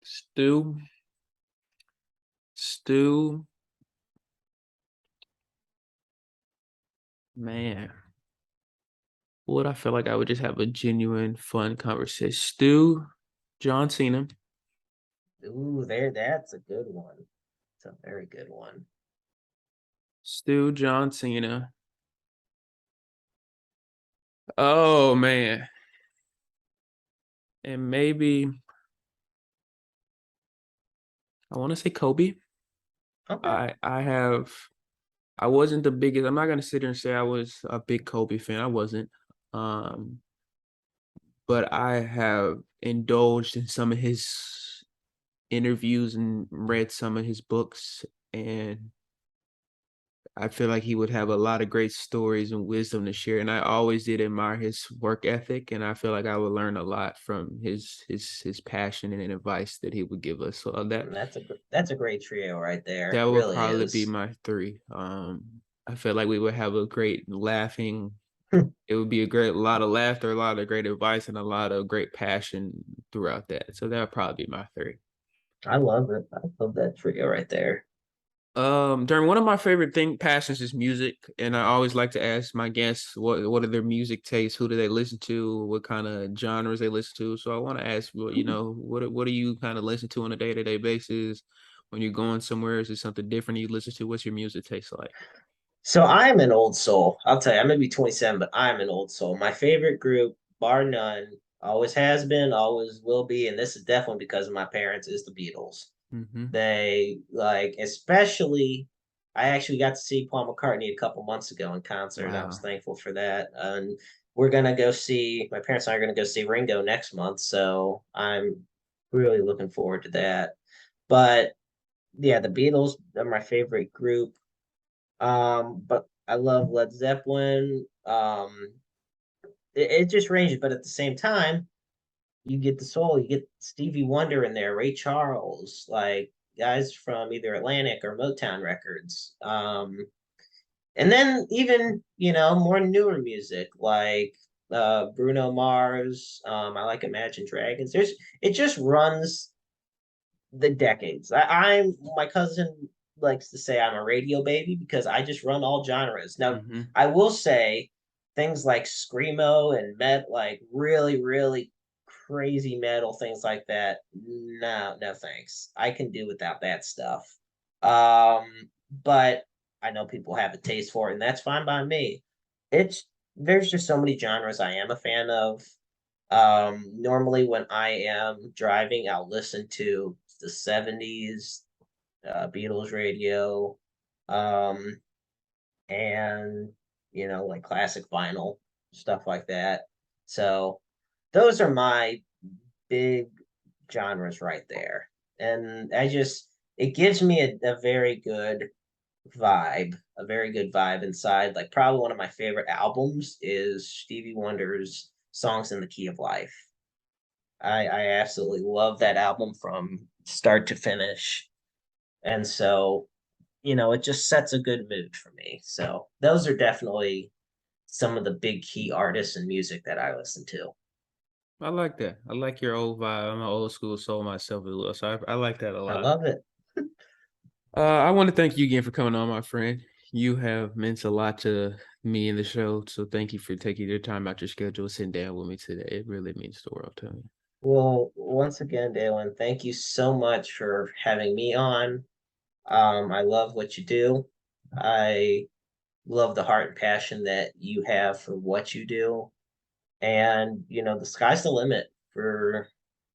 Stu, Stu, man, would I feel like I would just have a genuine, fun conversation? Stu, John Cena, Ooh, there. That's a good one. It's a very good one. Stu, John Cena. Oh man, and maybe I want to say Kobe. Okay. I have I wasn't the biggest. I'm not gonna sit here and say I was a big Kobe fan. I wasn't. Um, but I have indulged in some of his interviews and read some of his books, and I feel like he would have a lot of great stories and wisdom to share. And I always did admire his work ethic, and I feel like I would learn a lot from his passion and advice that he would give us. So That's a great trio right there. that It would really probably be is. my three. I feel like we would have a great laughing. It would be a lot of laughter, a lot of great advice, and a lot of great passion throughout that. So that would probably be my three. I love it. I love that trio right there. During one of my favorite passions is music, and I always like to ask my guests what are their music tastes, who do they listen to, what kind of genres they listen to. So I want to ask, well, what do you kind of listen to on a day-to-day basis when you're going somewhere? Is it something different you listen to? What's your music taste like? So I'm an old soul. I'll tell you, I'm gonna be 27, but I'm an old soul. My favorite group, bar none, always has been, always will be, and this is definitely because of my parents, is the Beatles. Mm-hmm. They like, especially, I actually got to see Paul McCartney a couple months ago in concert. I was Wow. thankful for that. And we're gonna go see, my parents and I are gonna go see Ringo next month, so I'm really looking forward to that. But yeah, the Beatles are my favorite group. But I love Led Zeppelin. It just ranges, but at the same time, you get the soul, you get Stevie Wonder in there, Ray Charles, like guys from either Atlantic or Motown Records. And then even more newer music like Bruno Mars. I like Imagine Dragons. It just runs the decades. I'm my cousin likes to say I'm a radio baby because I just run all genres. Now, Mm-hmm. I will say things like screamo and like really, really crazy metal, things like that. No, no thanks. I can do without that stuff. But I know people have a taste for it, and that's fine by me. It's there's just so many genres I am a fan of. Normally when I am driving, I'll listen to the 70s, Beatles radio, um, and like classic vinyl, stuff like that. So those are my big genres right there. And it gives me a very good a very good vibe inside. Like probably one of my favorite albums is Stevie Wonder's Songs in the Key of Life. I absolutely love that album from start to finish. And so, it just sets a good mood for me. So those are definitely some of the big key artists and music that I listen to. I like that. I like your old vibe. I'm an old school soul myself as well, so I like that a I lot. love it. I want to thank you again for coming on, my friend. You have meant a lot to me in the show, so thank you for taking your time out your schedule, sitting down with me today. It really means the world to me. Well, once again, Dalen, thank you so much for having me on. I love what you do. I love the heart and passion that you have for what you do. And, the sky's the limit for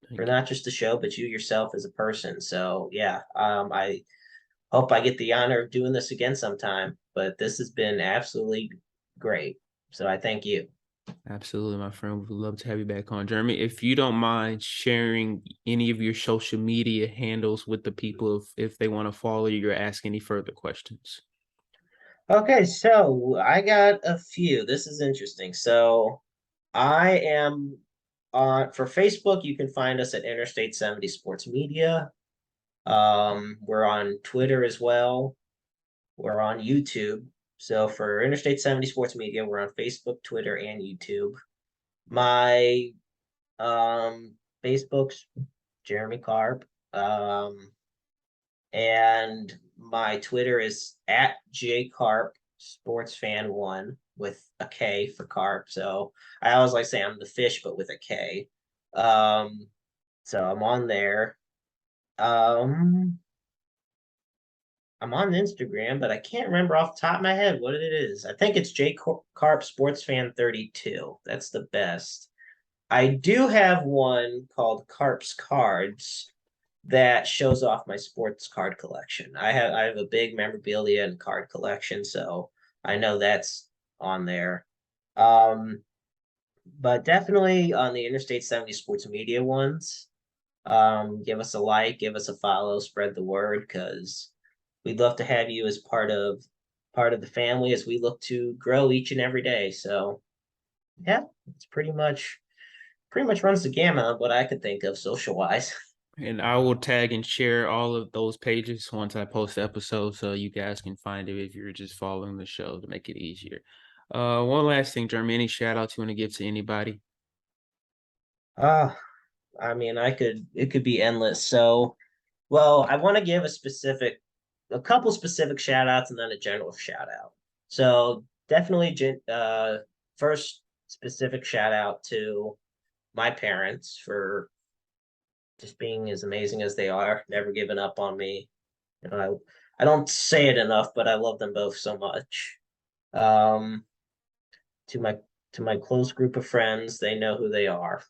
Thank you. not just the show, but you yourself as a person. So yeah, I hope I get the honor of doing this again sometime. But this has been absolutely great. So I thank you. Absolutely, my friend. We'd love to have you back on, Jeremy. If you don't mind sharing any of your social media handles with the people if they want to follow you or ask any further questions. Okay, so I got a few. This is interesting. So I am on for Facebook, you can find us at Interstate 70 Sports Media. We're on Twitter as well. We're on YouTube. So for Interstate 70 Sports Media, we're on Facebook, Twitter, and YouTube. My Facebook's Jeremy Karp. And my Twitter is at jcarp sports fan one with a K for carp. So I always like to say I'm the fish, but with a K. Um, so I'm on there. Um, I'm on Instagram, but I can't remember off the top of my head what it is. I think it's J Carp Sports Fan 32. That's the best. I do have one called Carp's Cards that shows off my sports card collection. I have a big memorabilia and card collection, so I know that's on there. Um, but definitely on the Interstate 70 Sports Media ones. Give us a like, give us a follow, spread the word, because we'd love to have you as part of the family as we look to grow each and every day. So yeah, it's pretty much runs the gamut of what I could think of social wise. And I will tag and share all of those pages once I post the episode so you guys can find it if you're just following the show to make it easier. One last thing, Jeremy, any shout outs you want to give to anybody? Uh, I mean, it could be endless. So, well, I want to give a couple specific shout outs and then a general shout out. So definitely, first specific shout out to my parents for just being as amazing as they are, never giving up on me. I don't say it enough, but I love them both so much. Um, to my to my close group of friends, they know who they are.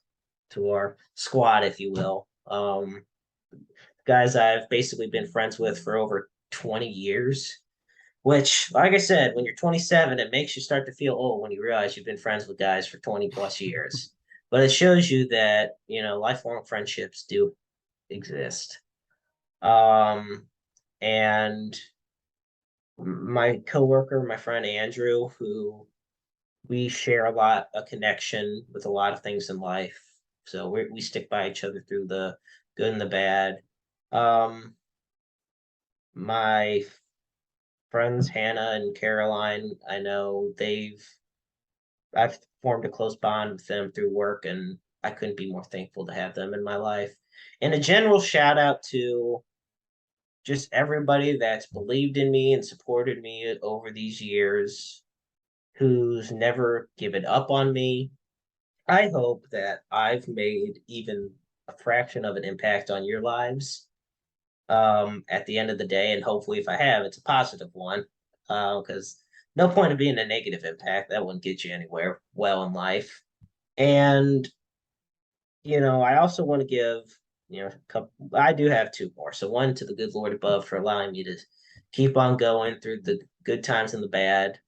To our squad, if you will. Guys I've basically been friends with for over 20 years, which, like I said, when you're 27, it makes you start to feel old when you realize you've been friends with guys for 20 plus years. But it shows you that, lifelong friendships do exist. Um, and my coworker, my friend Andrew, who we share a connection with a lot of things in life. So we stick by each other through the good and the bad. Um, my friends Hannah and Caroline, I know I've formed a close bond with them through work, and I couldn't be more thankful to have them in my life. And a general shout out to just everybody that's believed in me and supported me over these years, who's never given up on me. I hope that I've made even a fraction of an impact on your lives at the end of the day. And hopefully, if I have, it's a positive one. Because no point of being a negative impact. That wouldn't get you anywhere well in life. And, I also want to give, I do have two more. So one to the good Lord above for allowing me to keep on going through the good times and the bad.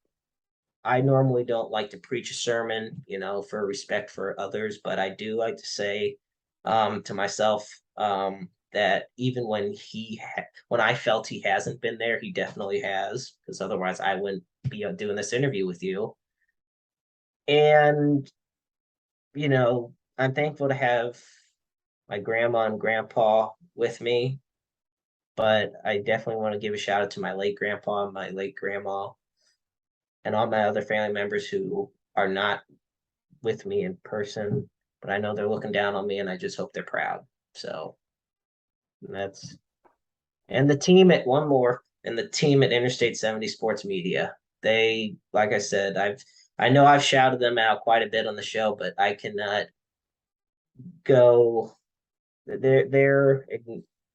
I normally don't like to preach a sermon, for respect for others, but I do like to say to myself that even when I felt he hasn't been there, he definitely has, because otherwise I wouldn't be doing this interview with you. And I'm thankful to have my grandma and grandpa with me, but I definitely want to give a shout out to my late grandpa and my late grandma and all my other family members who are not with me in person, but I know they're looking down on me and I just hope they're proud. So that's And the team at one more, and the team at Interstate 70 Sports Media. They, like I said, I know I've shouted them out quite a bit on the show, but I cannot go their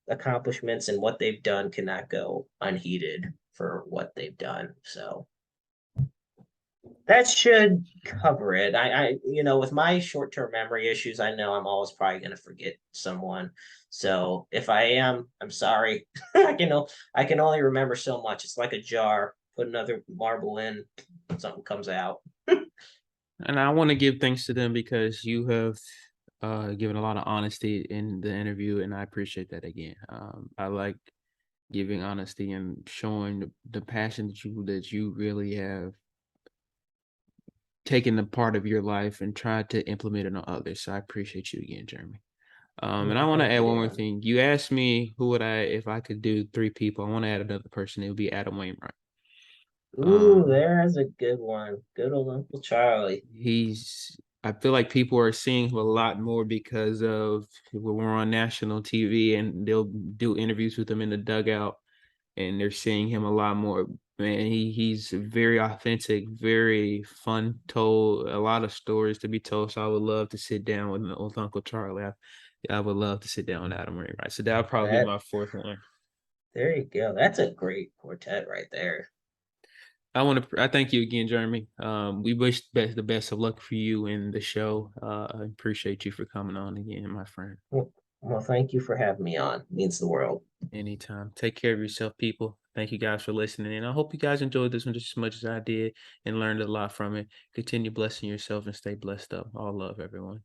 accomplishments and what they've done cannot go unheeded for what they've done. So that should cover it. With my short term memory issues, I know I'm always probably going to forget someone. So if I am, I'm sorry. I can only remember so much. It's like a jar. Put another marble in, something comes out. And I want to give thanks to them because you have given a lot of honesty in the interview, and I appreciate that again. I like giving honesty and showing the passion that you really have taken the part of your life and tried to implement it on others. So I appreciate you again, Jeremy. And I Well, want to thank add you, one more Aaron. thing. You asked me who would I if I could do three people. I want to add another person. It would be Adam Wainwright. Ooh, Um, there's a good one. Good old Uncle Charlie. he's I feel like people are seeing him a lot more because of when we're on national TV and they'll do interviews with him in the dugout and they're seeing him a lot more. Man, he's very authentic, very fun, told a lot of stories to be told. So I would love to sit down with Uncle Charlie. I would love to sit down with Adam Wainwright. So that would probably be That my fourth one. There you go. That's a great quartet right there. I thank you again, Jeremy. We wish the best of luck for you in the show. I appreciate you for coming on again, my friend. Well, thank you for having me on. It means the world. Anytime. Take care of yourself, people. Thank you guys for listening. And I hope you guys enjoyed this one just as much as I did and learned a lot from it. Continue blessing yourself and stay blessed up. All love, everyone.